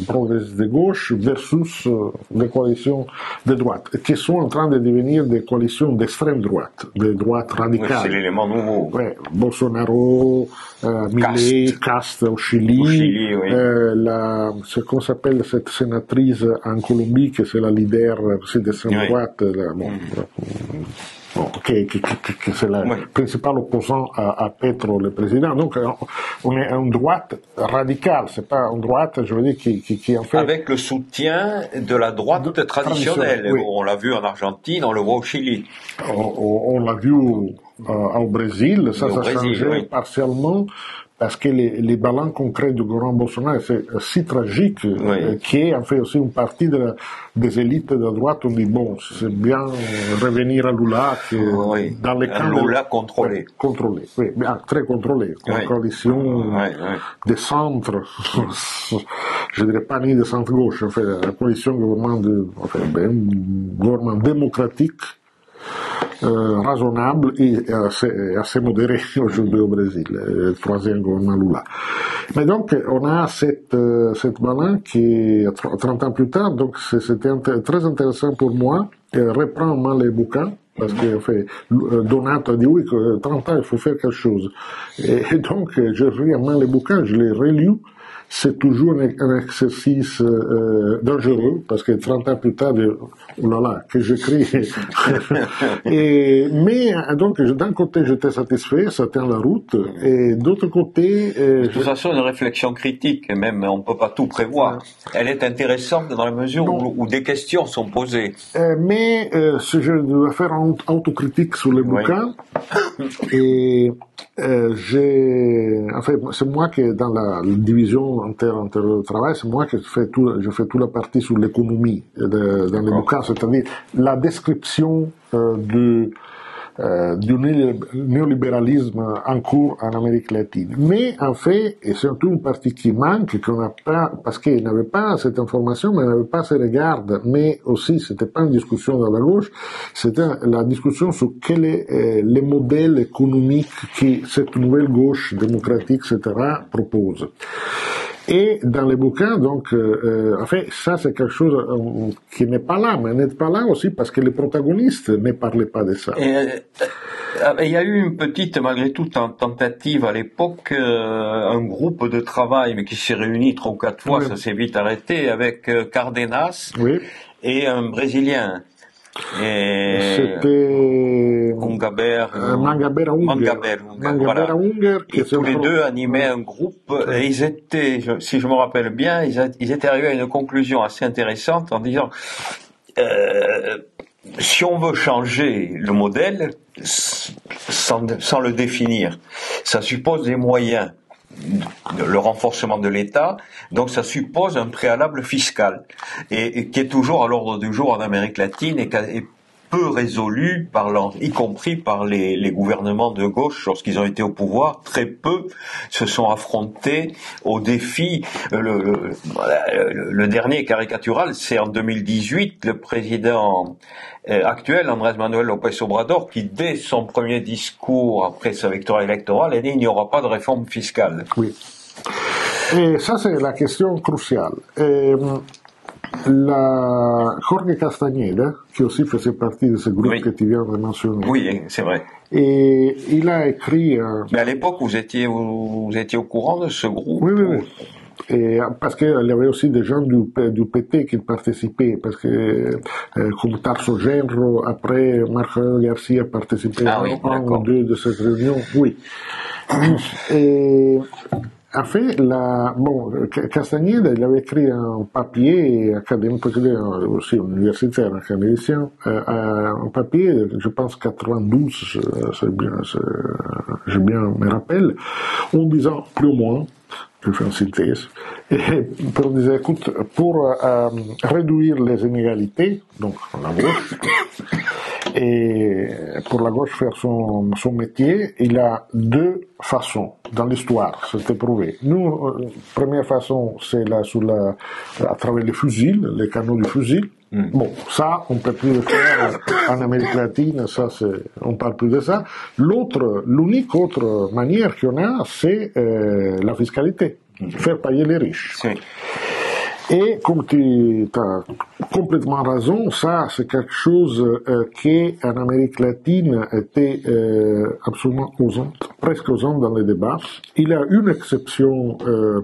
progressiste de gauche versus des coalitions de droite, qui sont en train de devenir des coalitions d'extrême droite, de droite radicale. Oui, c'est l'élément nouveau. Ouais, Bolsonaro, Milei, Cast au Chili, oui. Comment s'appelle cette sénatrice en Colombie, que c'est la leader aussi d'extrême droite, que c'est le principal opposant à Petro, le président. Donc, on est une droite radicale. C'est pas une droite, je veux dire, qui en fait... Avec le soutien de la droite traditionnelle. Oui. On l'a vu en Argentine, on le voit au Chili. On l'a vu au Brésil. Ça a changé partiellement. Parce que les bilans concrets du gouvernement Bolsonaro, c'est si tragique, qui est en fait aussi une partie des élites de la droite. On dit, bon, c'est bien revenir à Lula, dans les camps... Lula contrôlé. Contrôlé, oui, bien, très contrôlé. Une coalition de centre, je dirais pas ni de centre-gauche, en fait, la coalition gouvernement démocratique, raisonnable et assez modéré aujourd'hui au Brésil, le troisième gouvernement Lula. Mais donc, on a cette balance qui, 30 ans plus tard, donc c'était très intéressant pour moi, reprend en main les bouquins, parce que Donato a dit oui, que 30 ans, il faut faire quelque chose. Et donc, j'ai pris en main les bouquins, je les relus. C'est toujours un exercice dangereux, parce que 30 ans plus tard, oh là là, que j'écris. Mais donc, d'un côté, j'étais satisfait, ça tient la route, et d'autre côté... de toute façon, une réflexion critique, même, on ne peut pas tout prévoir. Elle est intéressante dans la mesure où des questions sont posées. Mais si je dois faire une autocritique sur les bouquins, et en fait, c'est moi qui, dans la division entre le travail, c'est moi qui je fais toute la partie sur l'économie dans les bouquins, c'est-à-dire la description du néolibéralisme en cours en Amérique latine. Mais en fait, et c'est surtout une partie qui manque, qu'on n'a pas, parce qu'il n'avait pas cette information, mais il n'avait pas ce regard, mais aussi, c'était pas une discussion dans la gauche, c'était la discussion sur quel est le modèle économique que cette nouvelle gauche démocratique, etc., propose. Et dans les bouquins, donc, en fait, ça c'est quelque chose qui n'est pas là, mais n'est pas là aussi parce que les protagonistes ne parlaient pas de ça. Il y a eu une petite, malgré tout, tentative à l'époque, un groupe de travail, mais qui s'est réuni 3 ou 4 fois, ça s'est vite arrêté, avec Cardenas et un Brésilien. C'était Mangabeira Unger, qui tous les deux animaient un groupe et ils étaient, si je me rappelle bien, ils étaient arrivés à une conclusion assez intéressante en disant si on veut changer le modèle sans le définir, ça suppose des moyens, le renforcement de l'État, donc ça suppose un préalable fiscal, et qui est toujours à l'ordre du jour en Amérique latine et peu résolu, y compris par les gouvernements de gauche lorsqu'ils ont été au pouvoir. Très peu se sont affrontés aux défis. Le dernier caricatural, c'est en 2018, le président actuel, Andrés Manuel López Obrador, qui dès son premier discours après sa victoire électorale a dit il n'y aura pas de réforme fiscale. Oui. Et ça c'est la question cruciale. Jorge Castañeda, qui aussi faisait partie de ce groupe que tu viens de mentionner. Oui, c'est vrai. Et il a écrit... Mais à l'époque, vous étiez au courant de ce groupe? Oui. Et parce qu'il y avait aussi des gens du PT qui participaient, parce que comme Tarso Genro, après Marco Garcia participait à un ou deux de ces réunions, oui. Et en fait, Castagneda, il avait écrit un papier académique, aussi universitaire, académicien, un papier, je pense 92, je bien me rappelle, en disant plus ou moins, je fais une synthèse, et pour dire, écoute, pour réduire les inégalités, donc la gauche, et pour la gauche faire son métier, il a deux façons dans l'histoire, c'était prouvé. Nous, première façon, c'est à travers les fusils, les canons du fusil. Bon, ça, on peut plus le faire en Amérique latine, ça, on parle plus de ça. L'unique autre manière qu'on a, c'est la fiscalité. Faire payer les riches. Oui. Et comme tu as complètement raison, ça c'est quelque chose qui en Amérique latine était absolument presque osant dans les débats. Il y a une exception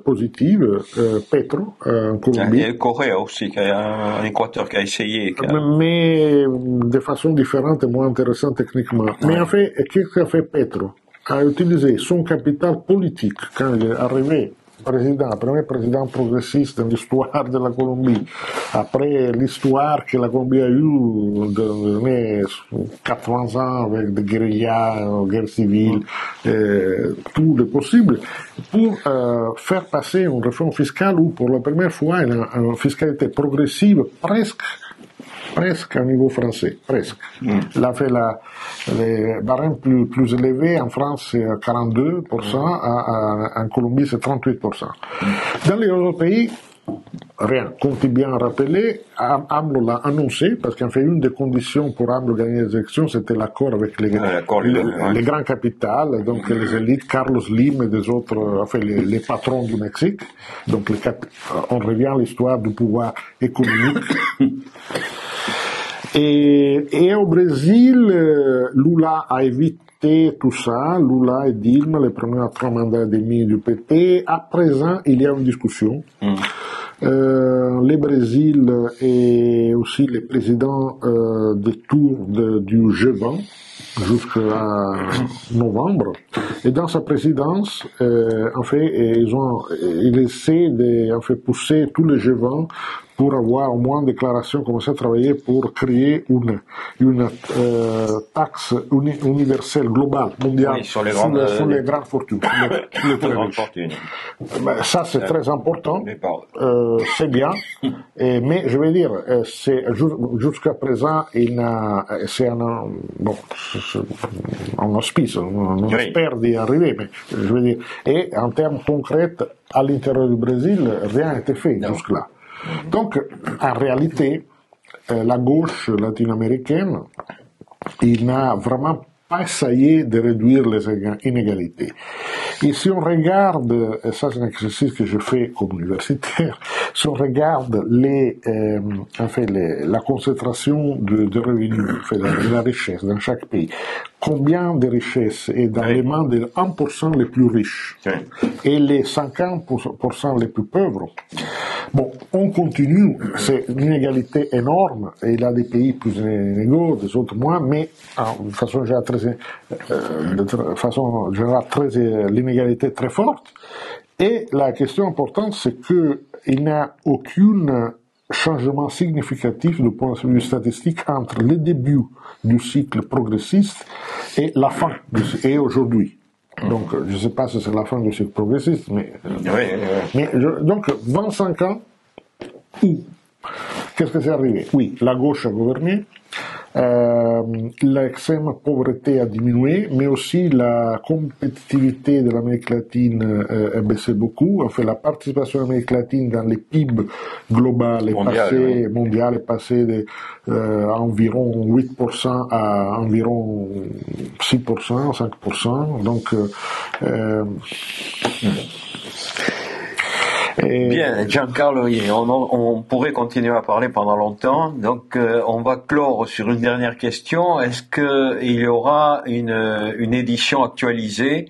positive, Petro, en Colombie. Il y a Correa aussi, un Équateur qui a essayé. Mais de façon différente et moins intéressante techniquement. Mais en fait, qu'est-ce qu'a fait Petro? A utilisé son capital politique quand il est arrivé premier président progressiste dans l'histoire de la Colombie, après l'histoire que la Colombie a eue dans les 80 ans avec des guérillas, guerre civile, tout le possible, pour faire passer une réforme fiscale où pour la première fois il y a une fiscalité progressive presque à niveau français, presque. Il a fait les barèmes plus élevés, en France c'est 42%, en Colombie c'est 38%. Dans les autres pays, rien. Comme tu bien rappelé, AMLO l'a annoncé, parce qu'en fait, une des conditions pour AMLO gagner les élections, c'était l'accord avec les grands capitales, donc les élites, Carlos Slim et des autres, enfin, les patrons du Mexique. Donc, on revient à l'histoire du pouvoir économique. Et au Brésil, Lula a évité tout ça, Lula et Dilma, les premiers 3 mandats et demi du PT. À présent, il y a une discussion. Le Brésil et aussi les présidents des tours du G20 jusqu'à novembre. Et dans sa présidence, en fait, ils essaient de pousser tous les G20 pour avoir au moins une déclaration, commencer à travailler pour créer une taxe universelle, globale, mondiale, sur les grandes fortunes. Ça, c'est très important. C'est bien. Mais je veux dire, jusqu'à présent, c'est un auspice, on espère d'y arriver, mais je veux dire, et en termes concrets, à l'intérieur du Brésil, rien n'a été fait jusque-là. Donc, en réalité, la gauche latino-américaine, il n'a vraiment pas essayé de réduire les inégalités. Et si on regarde, et ça c'est un exercice que je fais comme universitaire, si on regarde la concentration de revenus, de la richesse dans chaque pays, combien de richesses est dans les mains des 1% les plus riches et les 50% les plus pauvres. Bon, on continue, c'est une inégalité énorme, et il y a des pays plus inégaux, des autres moins, mais de façon générale, l'inégalité est très forte. Et la question importante, c'est qu'il n'y a aucun changement significatif du point de vue statistique entre le début du cycle progressiste et la fin, et aujourd'hui. Donc, je ne sais pas si c'est la fin du cycle progressiste, mais donc 25 ans, qu'est-ce que c'est arrivé? Oui, la gauche a gouverné, l'extrême pauvreté a diminué, mais aussi la compétitivité de l'Amérique latine a baissé beaucoup. En fait, la participation de l'Amérique latine dans les PIB global mondial est passée environ 8% à environ 6%, 5%. Donc, Bien, Giancarlo, on pourrait continuer à parler pendant longtemps, donc on va clore sur une dernière question. Est-ce qu'il y aura une édition actualisée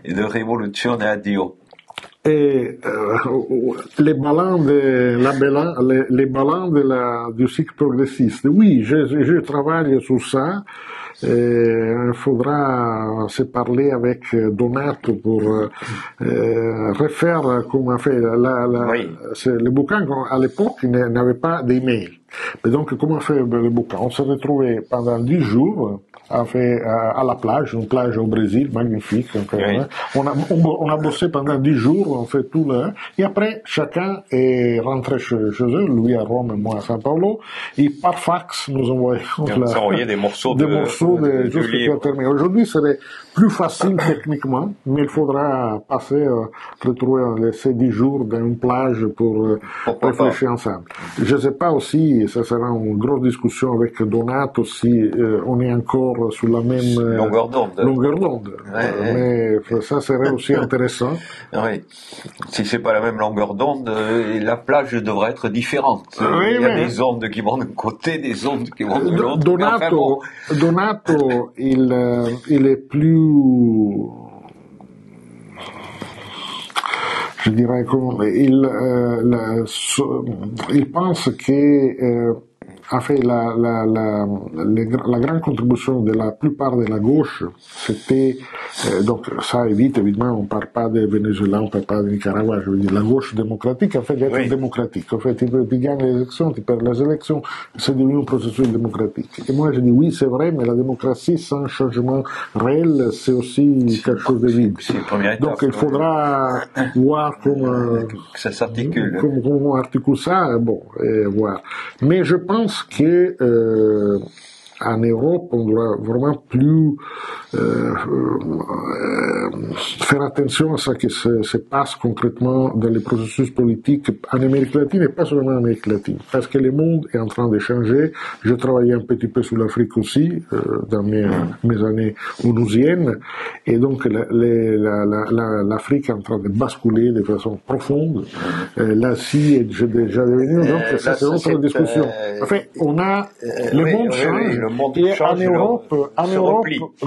de Révolution à Dio? Et les ballons du cycle progressiste, oui, je travaille sur ça. Il faudra se parler avec Donato pour refaire comme a fait le bouquin. À l'époque, il n'avait pas d'email. Et donc, comment fait le bouquin? On s'est retrouvé pendant 10 jours à la plage, une plage au Brésil, magnifique. On a bossé pendant 10 jours, on fait tout là. Et après, chacun est rentré chez eux, lui à Rome, moi à São Paulo. Et par fax, nous envoyons des morceaux de livre. Aujourd'hui, c'est plus facile techniquement, mais il faudra retrouver ces 10 jours dans une plage pour réfléchir ensemble. Je ne sais pas aussi, ça sera une grosse discussion avec Donato si on est encore sur la même longueur d'onde. Mais ça serait aussi intéressant. Oui. Si c'est pas la même longueur d'onde, la plage devrait être différente. Il y a des ondes qui vont d'un côté, des ondes qui vont de l'autre. Donato, il est plus, je dirais, il pense que a fait la grande contribution de la plupart de la gauche, c'était, donc ça évite évidemment, on ne parle pas de Venezuela, on ne parle pas de Nicaragua, je veux dire, la gauche démocratique a fait d'être démocratique. En fait, tu gagnes les élections, tu perds les élections, c'est devenu un processus démocratique. Et moi je dis oui, c'est vrai, mais la démocratie sans changement réel, c'est aussi quelque chose de vide. Donc il faudra voir comment ça s'articule. Comment on articule ça, et voir. Mais je pense que en Europe, on doit vraiment plus faire attention à ce qui se passe concrètement dans les processus politiques en Amérique latine et pas seulement en Amérique latine, parce que le monde est en train de changer. Je travaillais un petit peu sur l'Afrique aussi dans mes années onusiennes, et donc l'Afrique est en train de basculer de façon profonde. L'Asie est déjà devenue, donc ça c'est une autre discussion. En fait, on a le monde change. Et en Europe,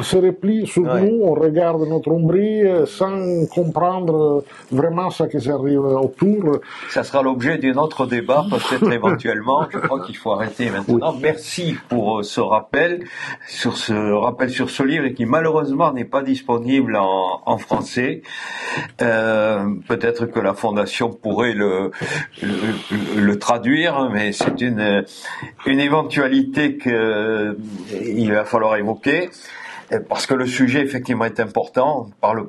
se replie sur nous, on regarde notre nombril sans comprendre vraiment ce qui s'arrive autour. Ça sera l'objet d'un autre débat, peut-être éventuellement. Je crois qu'il faut arrêter maintenant. Oui. Merci pour ce rappel sur ce livre qui malheureusement n'est pas disponible en français. Peut-être que la Fondation pourrait le traduire, mais c'est une éventualité qu'il va falloir évoquer, parce que le sujet effectivement est important. On parle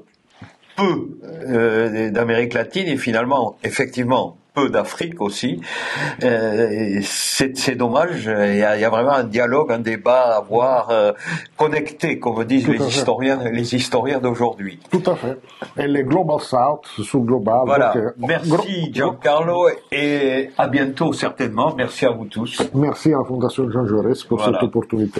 peu d'Amérique latine et finalement effectivement peu d'Afrique aussi. C'est dommage. Il y a vraiment un dialogue, un débat à avoir connecté, comme disent les historiens d'aujourd'hui. Tout à fait. Et les Global South sous global. Voilà. Donc, merci Giancarlo et à bientôt certainement. Merci à vous tous. Merci à la Fondation Jean Jaurès pour cette opportunité.